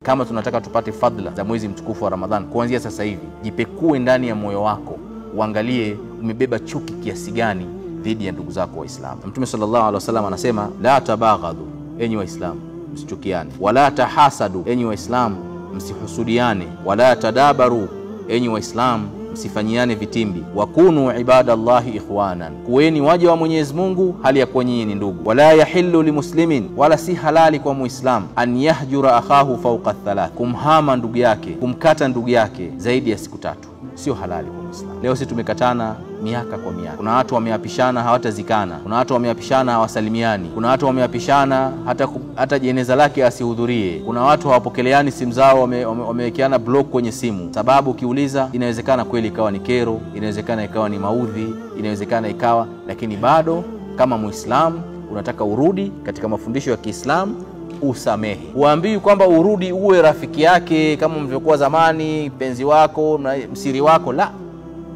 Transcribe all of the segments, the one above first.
Kama tunataka tupate fadhila za mwezi mtukufu wa Ramadhan, kuanzia sasa hivi jipekue ndani ya moyo wako, uangalie umebeba chuki kiasi gani dhidi ya ndugu zako Waislamu. Mtume sallallahu alaihi wasallam anasema, la tabaghadu, enyi Waislamu msichukiane, wala tahasadu, enyi Waislamu msihusudiane, wala tadabaru, enyi Waislamu msifanyiane vitimbi, wakunu ibadallahi ikhwanan, kuweni waja wa Mwenyezi Mungu hali ya kuwa nyinyi ni ndugu. Wala yahillu limuslimin, wala si halali kwa Muislamu, an yahjura akhahu fawqa thalath, kumhama ndugu yake, kumkata ndugu yake zaidi ya siku 3, sio halali kwa Muislamu. Leo sisi tumekatana miaka kwa miaka. Kuna watu wameapishana hawatazikana, kuna watu wameapishana hawasalimiani, kuna watu wameapishana hata jeneza lake asihudhurie, kuna watu hawapokeleani simu zao, wamewekeana block kwenye simu. Sababu ukiuliza, inawezekana kweli ikawa ni kero, inawezekana ikawa ni maudhi, inawezekana ikawa, lakini bado kama Muislamu unataka urudi katika mafundisho ya Kiislamu, usamehe. Huambii kwamba urudi uwe rafiki yake kama mlivyokuwa zamani, penzi wako, msiri wako, la.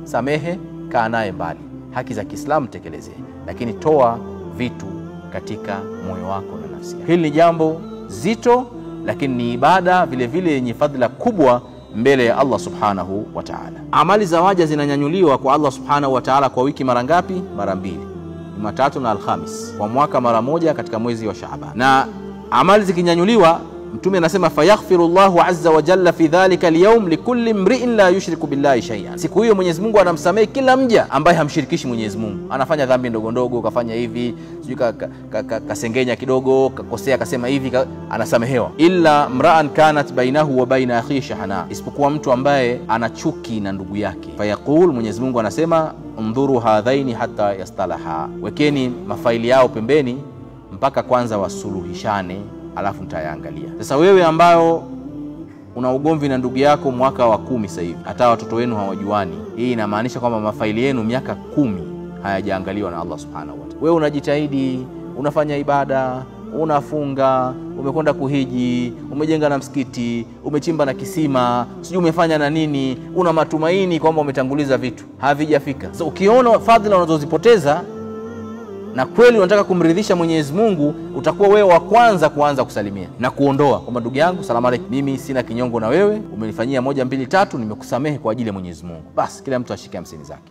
Samehe, kaa naye mbali. Haki za Kiislamu tekeleze, lakini toa vitu katika moyo wako na nafsi. Hili ni jambo zito, lakini ni ibada vile vile yenye fadhila kubwa mbele ya Allah subhanahu wa ta'ala. Amali za waja zinanyanyuliwa kwa Allah subhanahu wa ta'ala kwa wiki mara ngapi? Mara 2, Jumatatu na Alhamis. Kwa mwaka mara 1 katika mwezi wa Shaaban. Na amali zikinyanyuliwa, Mtume anasema, fayaghfirullahu azza wa jalla fi dhalika al-yawm likulli imri'in la yushriku billahi shay'an. Siku hiyo Mwenyezi Mungu anamsamehe kila mja ambaye hamshirikishi Mwenyezi Mungu. Anafanya dhambi ndogo ndogo, kafanya hivi, sijui kasengenya kidogo, kakosea, kasema hivi, anasamehewa. Illa mra'an kanat bainahu wa baina akhihi shahana, isipokuwa mtu ambaye ana chuki na ndugu yake. Fayaqul, Mwenyezi Mungu anasema, undhuru hadhaini hatta yastalaha, wekeni mafaili yao pembeni mpaka kwanza wasuluhishane, alafu mtayaangalia. Sasa wewe ambayo una ugomvi na ndugu yako mwaka wa 10 sasa hivi, hata watoto wenu hawajuani, hii inamaanisha kwamba mafaili yenu miaka 10 hayajaangaliwa na Allah subhanahu wa ta'ala. Wewe unajitahidi, unafanya ibada, unafunga, umekwenda kuhiji, umejenga na msikiti, umechimba na kisima, sijui umefanya na nini, una matumaini kwamba umetanguliza vitu, havijafika. Sasa ukiona fadhila unazozipoteza na kweli unataka kumridhisha Mwenyezi Mungu, utakuwa wewe wa kwanza kuanza kusalimia na kuondoa kwamba, ndugu yangu, salamu alaykum, mimi sina kinyongo na wewe, umenifanyia 1 2 3, nimekusamehe kwa ajili ya Mwenyezi Mungu. Basi kila mtu ashike 50 zake.